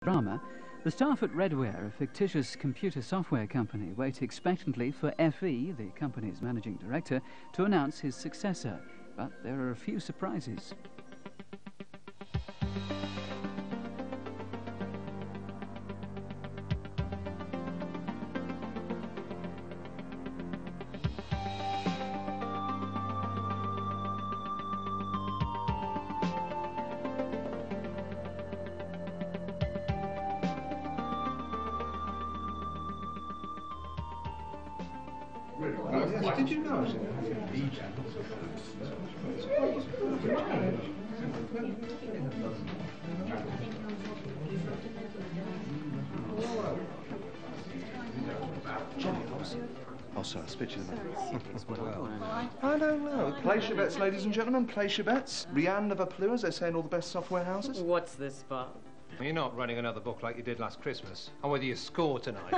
Drama. The staff at Redware, a fictitious computer software company, wait expectantly for FE, the company's managing director, to announce his successor. But there are a few surprises. Did you know? Oh, sorry, I'll speak to you in a minute. Well, I don't know. Place your bets, ladies and gentlemen, place your bets. Rianne of Aplu, as they say in all the best software houses. What's this, Bob? You're not running another book like you did last Christmas. On whether you score tonight.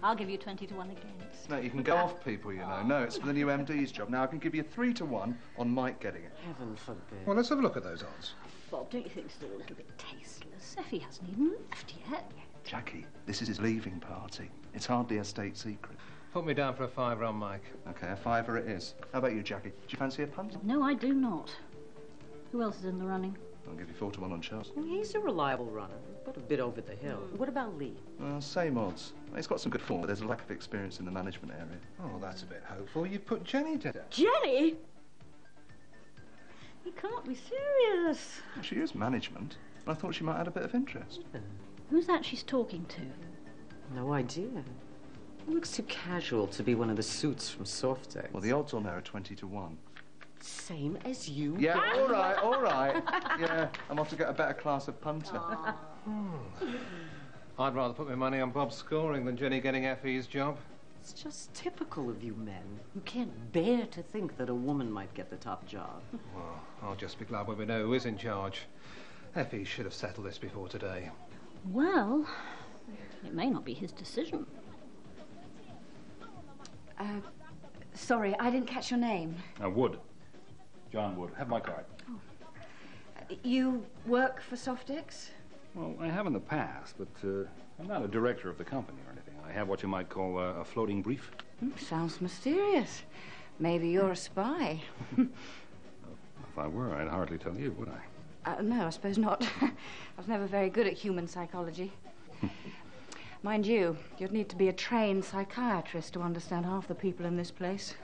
I'll give you 20 to 1 against. No, you can go off people, you know. No, it's for the new MD's job. Now, I can give you 3 to 1 on Mike getting it. Heaven forbid. Well, let's have a look at those odds. Bob, don't you think it's all a little bit tasteless? Effie hasn't even left yet. Jackie, this is his leaving party. It's hardly a state secret. Put me down for a fiver on Mike. OK, a fiver it is. How about you, Jackie? Do you fancy a punt? No, I do not. Who else is in the running? I'll give you 4 to 1 on Charles. Well, he's a reliable runner, but a bit over the hill. What about Lee? Same odds. He's got some good form, but there's a lack of experience in the management area. Oh, that's a bit hopeful. You've put Jenny to death. Jenny? You can't be serious. She is management. I thought she might add a bit of interest. Yeah. Who's that she's talking to? No idea. It looks too casual to be one of the suits from Softex. Well, the odds on there are 20 to 1. Same as you. Yeah, all right, all right. Yeah, I'm off to get a better class of punter. I'd rather put my money on Bob scoring than Jenny getting FE's job. It's just typical of you men. You can't bear to think that a woman might get the top job. Well, I'll just be glad when we know who is in charge. FE should have settled this before today. Well, it may not be his decision. Sorry, I didn't catch your name. Wood. John Wood. Have my card. Oh. You work for Softex? Well, I have in the past, but I'm not a director of the company or anything. I have what you might call a floating brief. Sounds mysterious. Maybe you're a spy. If I were, I'd hardly tell you, would I? No, I suppose not. I was never very good at human psychology. Mind you, you'd need to be a trained psychiatrist to understand half the people in this place.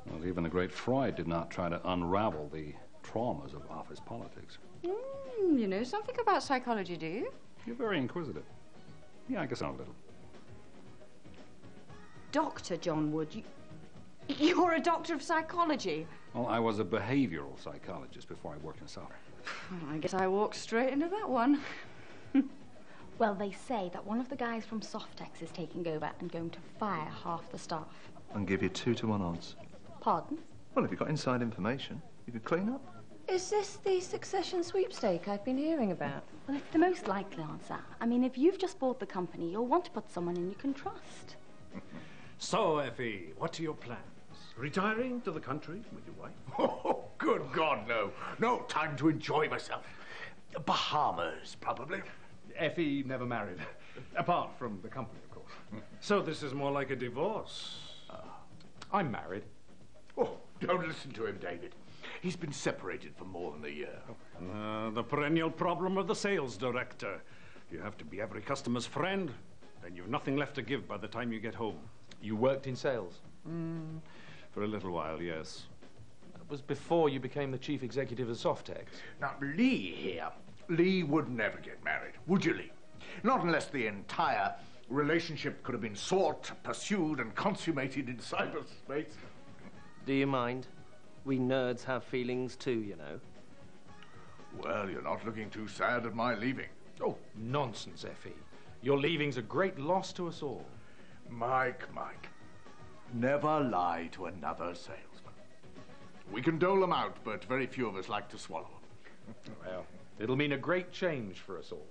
Well, even the great Freud did not try to unravel the traumas of office politics. You know something about psychology, do you? You're very inquisitive. Yeah, I guess I'm a little. Dr. John Wood, you're a doctor of psychology? Well, I was a behavioral psychologist before I worked in software. I guess I walked straight into that one. Well, they say that one of the guys from Softex is taking over and going to fire half the staff. And give you 2 to 1 odds. Pardon? Well, if you've got inside information, you could clean up. Is this the succession sweepstake I've been hearing about? Well, it's the most likely answer. I mean, if you've just bought the company, you'll want to put someone in you can trust. So, Effie, what are your plans? Retiring to the country with your wife? Oh, good God, no. No time to enjoy myself. Bahamas, probably. Effie never married. Apart from the company, of course. So this is more like a divorce. I'm married. Oh, don't listen to him, David. He's been separated for more than a year. The perennial problem of the sales director. You have to be every customer's friend, and you've nothing left to give by the time you get home. You worked in sales? For a little while, yes. That was before you became the chief executive of Softex. Now, Lee here. Lee would never get married, would you, Lee? Not unless the entire relationship could have been sought, pursued, and consummated in cyberspace. Do you mind? We nerds have feelings too, you know. Well, you're not looking too sad at my leaving. Oh, nonsense, Effie. Your leaving's a great loss to us all. Mike, never lie to another salesman. We can dole them out, but very few of us like to swallow them. Well, it'll mean a great change for us all.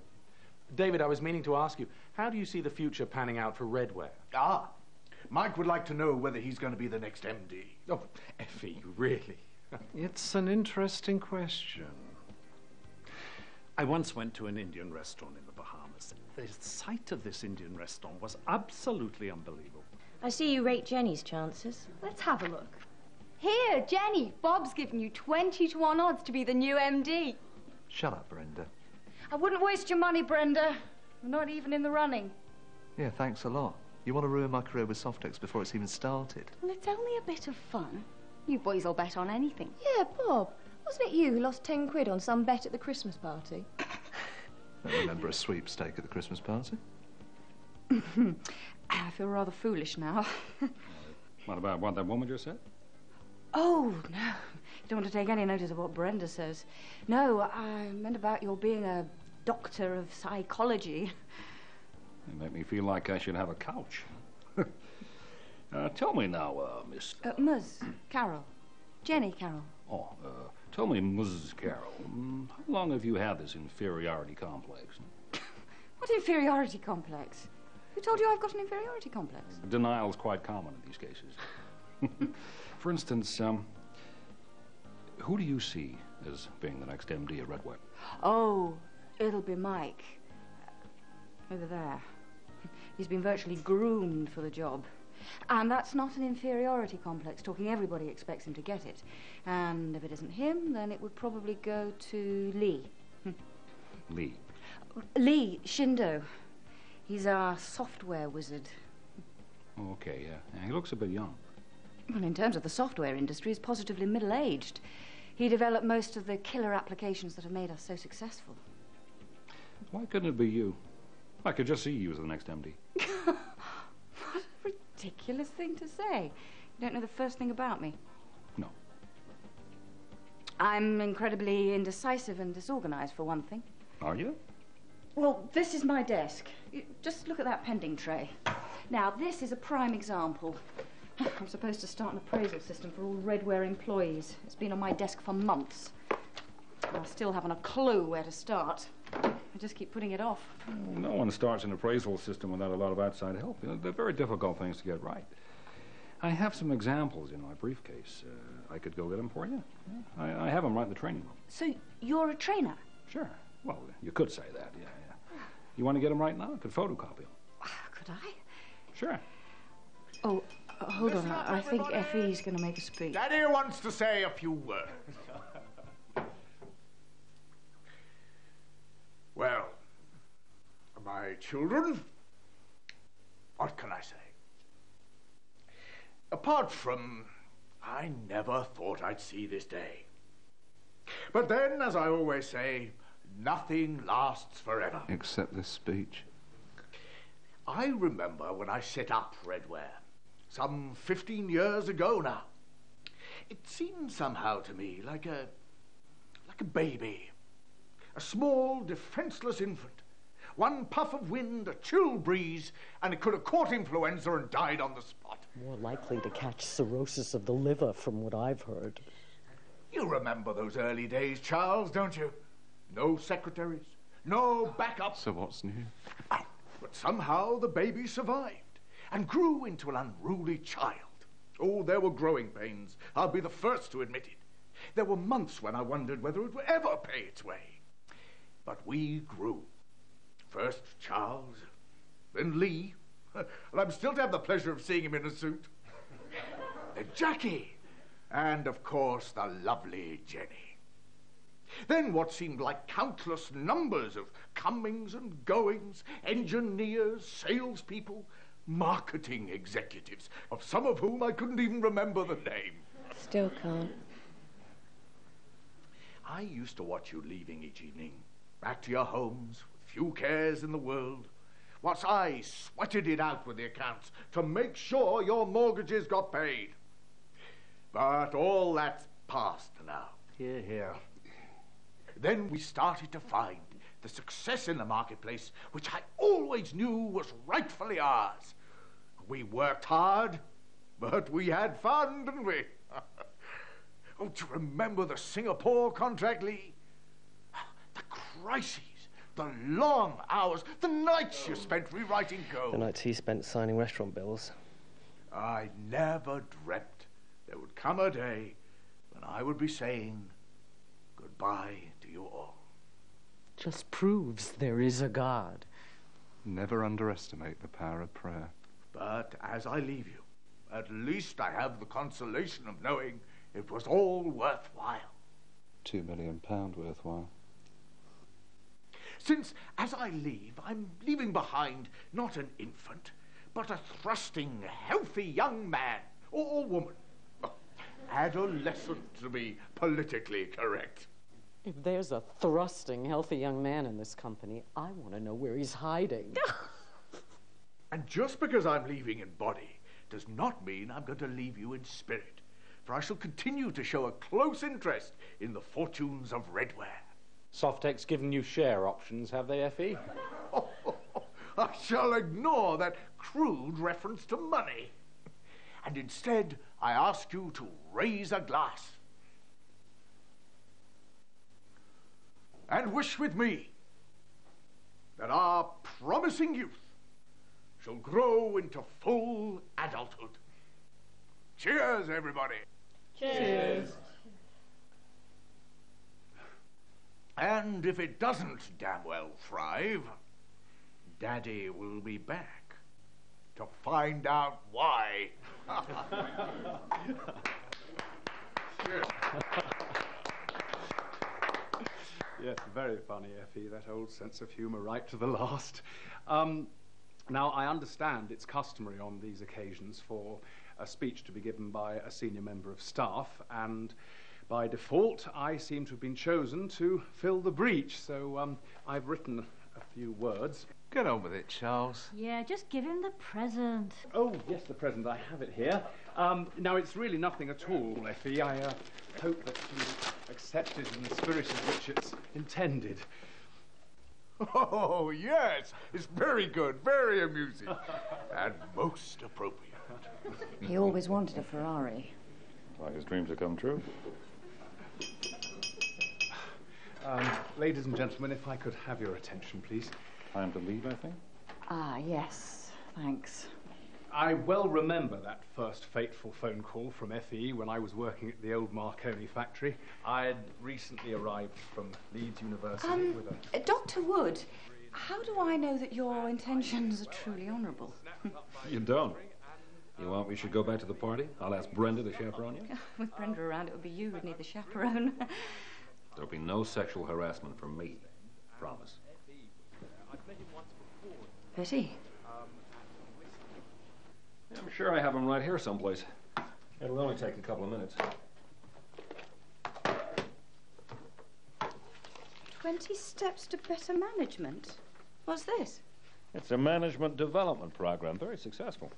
David, I was meaning to ask you, how do you see the future panning out for Redware? Mike would like to know whether he's going to be the next MD. Oh, Effie, really? It's an interesting question. I once went to an Indian restaurant in the Bahamas. The sight of this Indian restaurant was absolutely unbelievable. I see you rate Jenny's chances. Let's have a look. Here, Jenny, Bob's giving you 20-1 odds to be the new MD. Shut up, Brenda. I wouldn't waste your money, Brenda. I'm not even in the running. Yeah, thanks a lot. You want to ruin my career with Softex before it's even started? Well, it's only a bit of fun. You boys will bet on anything. Yeah, Bob. Wasn't it you who lost 10 quid on some bet at the Christmas party? Don't remember a sweepstake at the Christmas party? I feel rather foolish now. What about what that woman just said? Oh, no. You don't want to take any notice of what Brenda says. No, I meant about your being a doctor of psychology. You make me feel like I should have a couch. Tell me now, Miss... Ms. Carroll. Jenny Carroll. Oh, tell me, Mrs. Carroll, how long have you had this inferiority complex? What inferiority complex? Who told you I've got an inferiority complex? Denial's quite common in these cases. For instance, who do you see as being the next MD at Redware? Oh, it'll be Mike. Over there. He's been virtually groomed for the job. And that's not an inferiority complex, talking everybody expects him to get it. And if it isn't him, then it would probably go to Lee. Lee? Lee Shindo. He's our software wizard. Okay, yeah. He looks a bit young. Well, in terms of the software industry, he's positively middle-aged. He developed most of the killer applications that have made us so successful. Why couldn't it be you? I could just see you as the next MD. What a ridiculous thing to say. You don't know the first thing about me. No. I'm incredibly indecisive and disorganized, for one thing. Are you? Well, this is my desk. Just look at that pending tray. Now, this is a prime example. I'm supposed to start an appraisal system for all Redware employees. It's been on my desk for months. I still haven't a clue where to start. I just keep putting it off. No one starts an appraisal system without a lot of outside help. You know, they're very difficult things to get right. I have some examples in my briefcase. I could go get them for you. Yeah. I have them right in the training room. So you're a trainer? Sure. Well, you could say that, yeah. You want to get them right now? I could photocopy them. Could I? Sure. Oh, hold on. I think Effie's going to make a speech. Daddy wants to say a few words. Well, my children, what can I say? Apart from, I never thought I'd see this day. But then, as I always say, nothing lasts forever. Except this speech. I remember when I set up Redware, some 15 years ago now. It seemed somehow to me like a baby. A small, defenseless infant. One puff of wind, a chill breeze, and it could have caught influenza and died on the spot. More likely to catch cirrhosis of the liver, from what I've heard. You remember those early days, Charles, don't you? No secretaries, no backup. So what's new? But somehow the baby survived and grew into an unruly child. Oh, there were growing pains. I'll be the first to admit it. There were months when I wondered whether it would ever pay its way. But we grew. First Charles, then Lee, and I'm still to have the pleasure of seeing him in a suit. Then Jackie, and of course the lovely Jenny. Then what seemed like countless numbers of comings and goings, engineers, salespeople, marketing executives, of some of whom I couldn't even remember the name. Still can't. I used to watch you leaving each evening, back to your homes, with few cares in the world, whilst I sweated it out with the accounts to make sure your mortgages got paid. But all that's past now. Hear, hear. Then we started to find the success in the marketplace, which I always knew was rightfully ours. We worked hard, but we had fun, didn't we? Oh, do you remember the Singapore contract, Lee? The crises, the long hours, the nights you spent rewriting code. The nights he spent signing restaurant bills. I never dreamt there would come a day when I would be saying goodbye to you all. just proves there is a God. Never underestimate the power of prayer. But as I leave you, at least I have the consolation of knowing it was all worthwhile. £2 million worthwhile. Since, as I leave, I'm leaving behind not an infant, but a thrusting, healthy young man, or woman. Adolescent, to be politically correct. If there's a thrusting, healthy young man in this company, I want to know where he's hiding. And just because I'm leaving in body does not mean I'm going to leave you in spirit, for I shall continue to show a close interest in the fortunes of Redware. Softex given you share options, have they, Effie? I shall ignore that crude reference to money. And instead, I ask you to raise a glass and wish with me that our promising youth shall grow into full adulthood. Cheers, everybody. Cheers. And if it doesn't damn well thrive, Daddy will be back to find out why. Cheers. Yes, very funny, Effie, that old sense of humour right to the last. Now, I understand it's customary on these occasions for a speech to be given by a senior member of staff, and by default, I seem to have been chosen to fill the breach, so I've written a few words. Get on with it, Charles. Yeah, just give him the present. Oh, yes, the present. I have it here. Now, it's really nothing at all, Effie. I hope that you accept it in the spirit in which it's intended. Oh, yes. It's very good, very amusing, and most appropriate. He always wanted a Ferrari. Like his dreams have come true. Ladies and gentlemen, if I could have your attention, please. Time to leave, I think. Ah, yes. Thanks. I well remember that first fateful phone call from FE when I was working at the old Marconi factory. I had recently arrived from Leeds University with a... Dr. Wood, how do I know that your intentions are truly honourable? You don't. You want we should go back to the party? I'll ask Brenda to chaperone you. With Brenda around, it would be you who'd need the chaperone. There'll be no sexual harassment from me. Promise. Betty? I'm sure I have him right here someplace. It'll only take a couple of minutes. 20 steps to better management. What's this? It's a management development program. Very successful.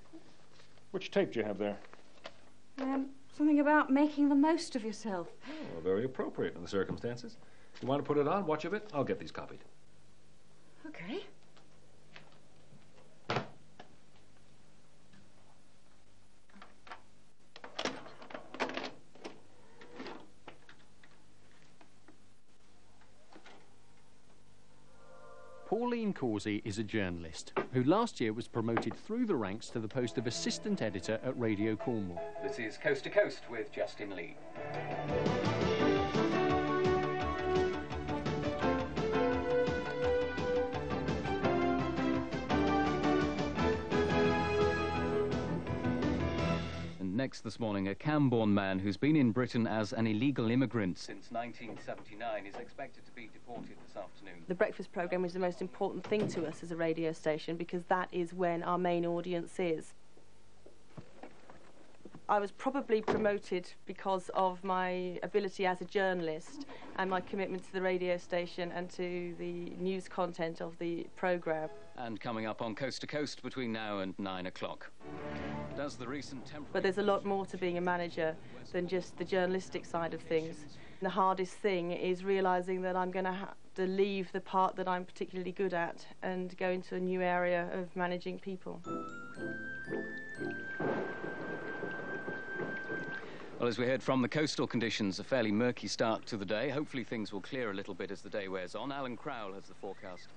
Which tape do you have there? Something about making the most of yourself. Oh, very appropriate in the circumstances. You want to put it on? Watch a bit? I'll get these copied. Okay. Pauline Causey is a journalist who last year was promoted through the ranks to the post of assistant editor at Radio Cornwall. This is Coast to Coast with Justin Lee. Next this morning, a Camborne man who's been in Britain as an illegal immigrant since 1979 is expected to be deported this afternoon. The breakfast programme is the most important thing to us as a radio station because that is when our main audience is. I was probably promoted because of my ability as a journalist and my commitment to the radio station and to the news content of the programme. And coming up on Coast to Coast between now and 9 o'clock. Does the recent But there's a lot more to being a manager than just the journalistic side of things. The hardest thing is realising that I'm going to have to leave the part that I'm particularly good at and go into a new area of managing people. Well, as we heard from the coastal conditions, a fairly murky start to the day. Hopefully things will clear a little bit as the day wears on. Alan Crowell has the forecast.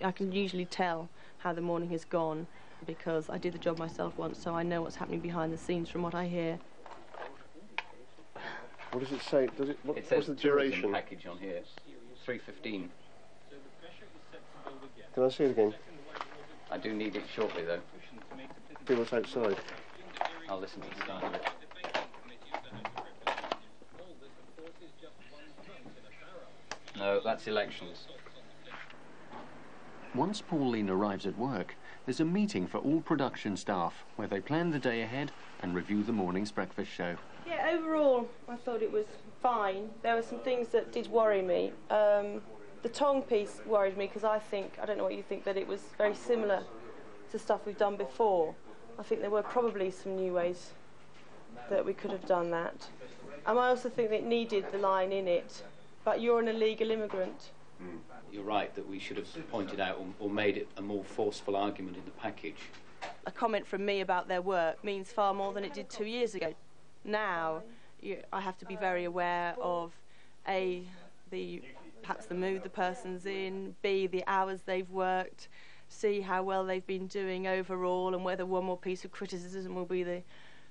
I can usually tell how the morning has gone because I did the job myself once, so I know what's happening behind the scenes from what I hear. What does it say? Does it? It says what's the duration? Package on here, 3:15. Can I see it again? I do need it shortly, though. See what's outside. I'll listen to the start of it. No, that's elections. Once Pauline arrives at work, there's a meeting for all production staff where they plan the day ahead and review the morning's breakfast show. Yeah, overall, I thought it was fine. There were some things that did worry me. The tongue piece worried me because I don't know what you think, that it was very similar to stuff we've done before. I think there were probably some new ways that we could have done that. And I also think that it needed the line in it, but you're an illegal immigrant. You're right that we should have pointed out or made it a more forceful argument in the package. A comment from me about their work means far more than it did 2 years ago. Now, I have to be very aware of, A, perhaps the mood the person's in, B, the hours they've worked, C, how well they've been doing overall, and whether one more piece of criticism will be the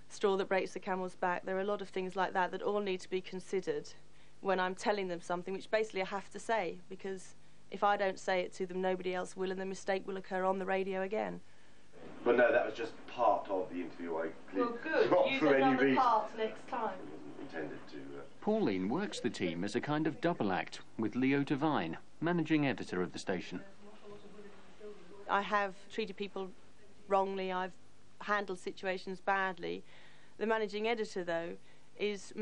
straw that breaks the camel's back. There are a lot of things like that that all need to be considered when I'm telling them something, which basically I have to say, because if I don't say it to them, nobody else will, and the mistake will occur on the radio again. But no, that was just part of the interview. Well, good. Use another part next time. Intended to. Pauline works the team as a kind of double act with Leo Devine, managing editor of the station. I have treated people wrongly. I've handled situations badly. The managing editor, though, is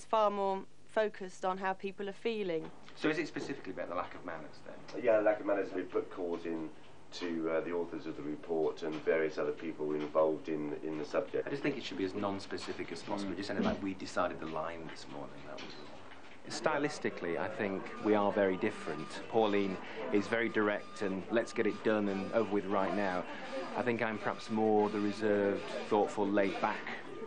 far more focused on how people are feeling. So is it specifically about the lack of manners then? Yeah, lack of manners. We put calls in to the authors of the report and various other people involved in the subject. I just think it should be as non-specific as possible. Just sounded like we decided the line this morning, that was all. Stylistically, I think we are very different. Pauline is very direct and let's get it done and over with right now. I think I'm perhaps more the reserved, thoughtful, laid-back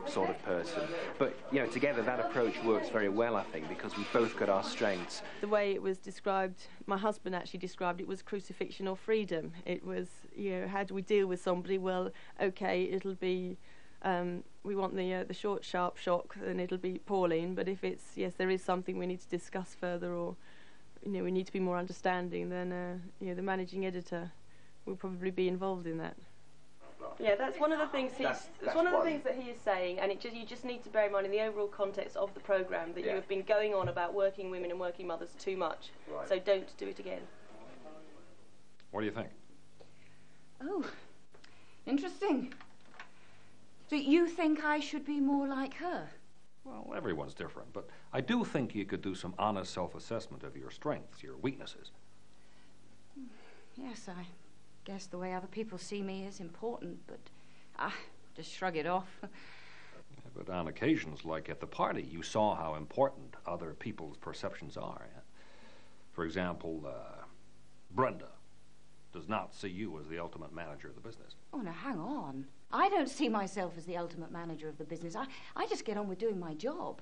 sort of person. But, you know, together that approach works very well, I think, because we've both got our strengths. The way it was described, my husband actually described it, was crucifixion or freedom. It was, you know, how do we deal with somebody? Well, okay, it'll be, we want the short, sharp shock, and it'll be Pauline, but if it's, yes, there is something we need to discuss further, or, you know, we need to be more understanding, then, you know, the managing editor will probably be involved in that. Yeah, that's one of the things it's one of the things that he is saying, and you just need to bear in mind in the overall context of the programme that you have been going on about working women and working mothers too much. Right. So don't do it again. What do you think? Oh, interesting. So you think I should be more like her? Well, everyone's different, but I do think you could do some honest self-assessment of your strengths, your weaknesses. Yes, I guess the way other people see me is important, but just shrug it off. But on occasions, like at the party, you saw how important other people's perceptions are. Yeah? For example, Brenda does not see you as the ultimate manager of the business. Oh, now, hang on. I don't see myself as the ultimate manager of the business. I just get on with doing my job.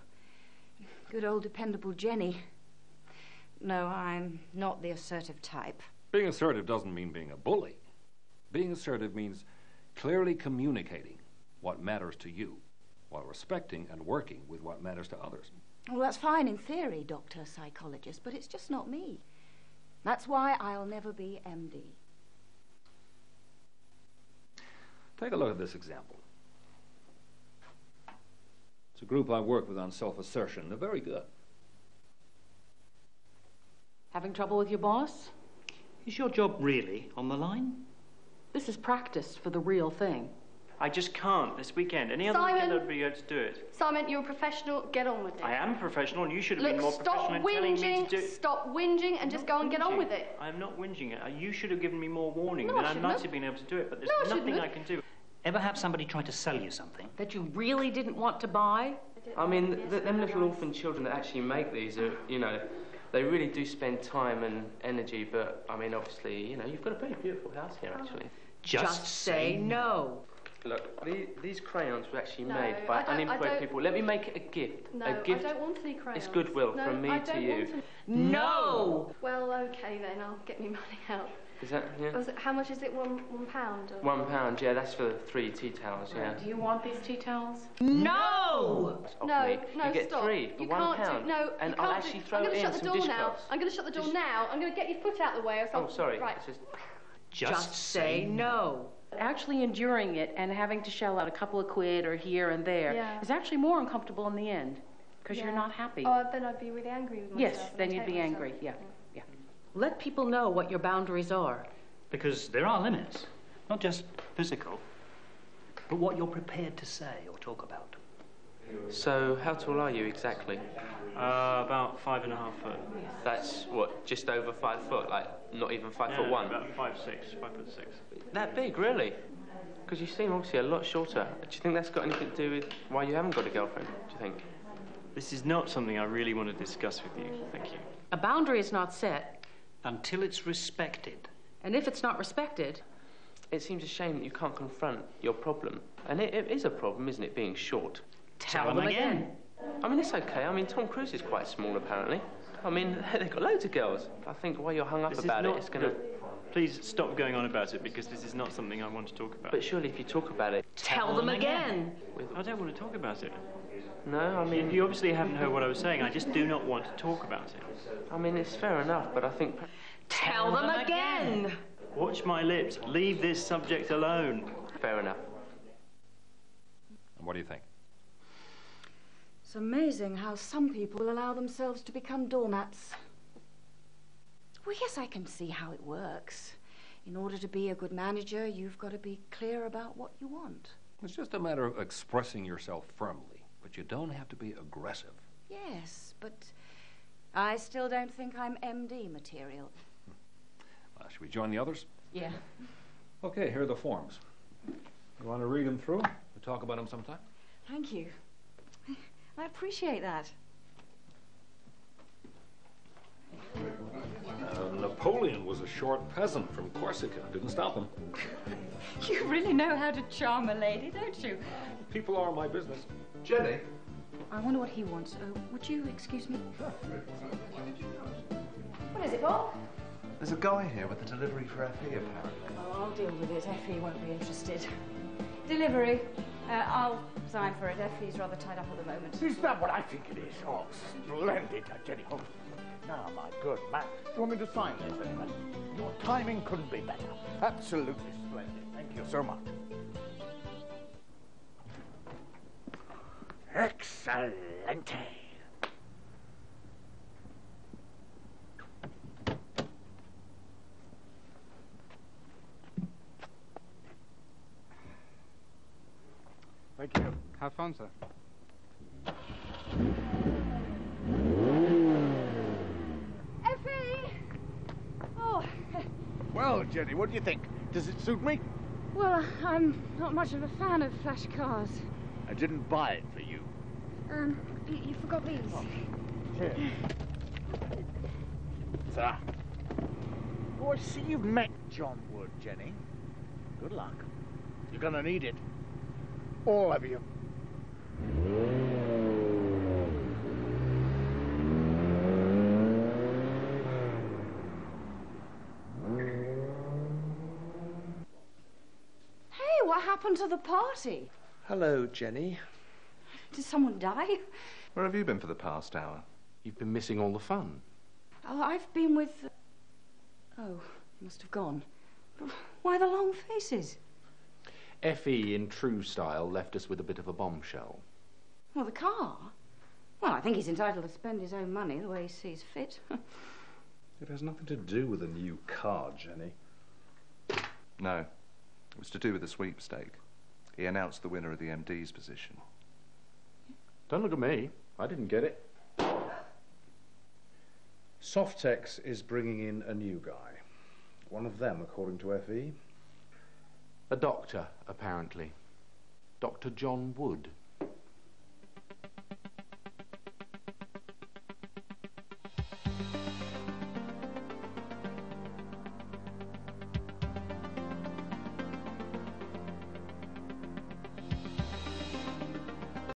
Good old dependable Jenny. No, I'm not the assertive type. Being assertive doesn't mean being a bully. Being assertive means clearly communicating what matters to you, while respecting and working with what matters to others. Well, that's fine in theory, Dr. Psychologist, but it's just not me. That's why I'll never be MD. Take a look at this example. It's a group I work with on self-assertion. They're very good. Having trouble with your boss? Is your job really on the line? This is practice for the real thing. I just can't this weekend. Any other weekend I'd be able to do it. Simon, you're a professional. Get on with it. I am a professional, and you should have been more professional in telling me to do it. Stop whinging and just go and get on with it. I'm not whinging. You should have given me more warning. No, then I I might have been able to do it, but there's nothing I can do. Ever have somebody try to sell you something that you really didn't want to buy? I mean, them little orphan children that actually make these are, you know, they really do spend time and energy, but, I mean, obviously, you know, you've got a pretty beautiful house here, actually. Just say no. Look, these crayons were actually made by unemployed people. Let me make it a gift. No, a gift. I don't want any crayons. It's goodwill from me to you. No! Well, okay then, I'll get me money out. Is that, yeah? How much is it, £1? Or? £1, yeah, that's for the 3 tea towels, yeah. Do you want these tea towels? No! No, you get stop. 3 for £1. No, and I'll actually throw it in some dishcloths. I'm going to shut the door now. I'm going to get your foot out of the way or something. Oh, sorry. Right. Just say no. Actually enduring it and having to shell out a couple of quid or here and there is actually more uncomfortable in the end because you're not happy. Oh, then I'd be really angry with myself. Yes, then you'd be angry, yeah. Let people know what your boundaries are. Because there are limits, not just physical, but what you're prepared to say or talk about. So, how tall are you exactly? About 5.5 foot. That's what, just over 5 foot? Like, not even 5'1"? About 5'6", 5'6". That big, really? Because you seem obviously a lot shorter. Do you think that's got anything to do with why you haven't got a girlfriend, do you think? This is not something I really want to discuss with you, thank you. A boundary is not set. Until it's respected. And if it's not respected... It seems a shame that you can't confront your problem. And it is a problem, isn't it, being short? Tell them again. I mean, it's okay. I mean, Tom Cruise is quite small, apparently. I mean, they've got loads of girls. I think while you're hung up about it, it's going to... Please stop going on about it, because this is not something I want to talk about. But surely if you talk about it... Tell them again. I don't want to talk about it. No, I mean... You obviously haven't heard what I was saying. I just do not want to talk about it. I mean, it's fair enough, but I think... Tell them again! Watch my lips. Leave this subject alone. Fair enough. And what do you think? It's amazing how some people allow themselves to become doormats. Well, yes, I can see how it works. In order to be a good manager, you've got to be clear about what you want. It's just a matter of expressing yourself firmly, but you don't have to be aggressive. Yes, but I still don't think I'm MD material. Should we join the others? Yeah. Okay, here are the forms. You want to read them through? We'll talk about them sometime. Thank you. I appreciate that. Napoleon was a short peasant from Corsica. Didn't stop him. You really know how to charm a lady, don't you? People are my business. Jenny? I wonder what he wants. Would you excuse me? Sure. What is it, Bob? There's a guy here with a delivery for FE, apparently. Oh, I'll deal with it. FE won't be interested. Delivery. I'll sign for it. FE's rather tied up at the moment. Is that what I think it is? Oh, splendid, Jenny. Oh, now, my good man. Do you want me to sign this, anybody? Your timing couldn't be better. Absolutely splendid. Thank you so much. Excellente. Thank you. Have fun, sir. Effie! Oh. Well, Jenny, what do you think? Does it suit me? Well, I'm not much of a fan of flash cars. I didn't buy it for you. You forgot these. Oh. Here. Sir. Oh, I see you've met John Wood, Jenny. Good luck. You're gonna need it. All of you. Hey, what happened to the party? Hello, Jenny. Did someone die? Where have you been for the past hour? You've been missing all the fun. Oh, I've been with... Oh, must have gone. Why the long faces? Effie, in true style, left us with a bit of a bombshell. Well, the car? Well, I think he's entitled to spend his own money the way he sees fit. It has nothing to do with a new car, Jenny. No. It was to do with the sweepstake. He announced the winner of the MD's position. Don't look at me. I didn't get it. Softex is bringing in a new guy. One of them, according to FE. A doctor, apparently. Dr. John Wood.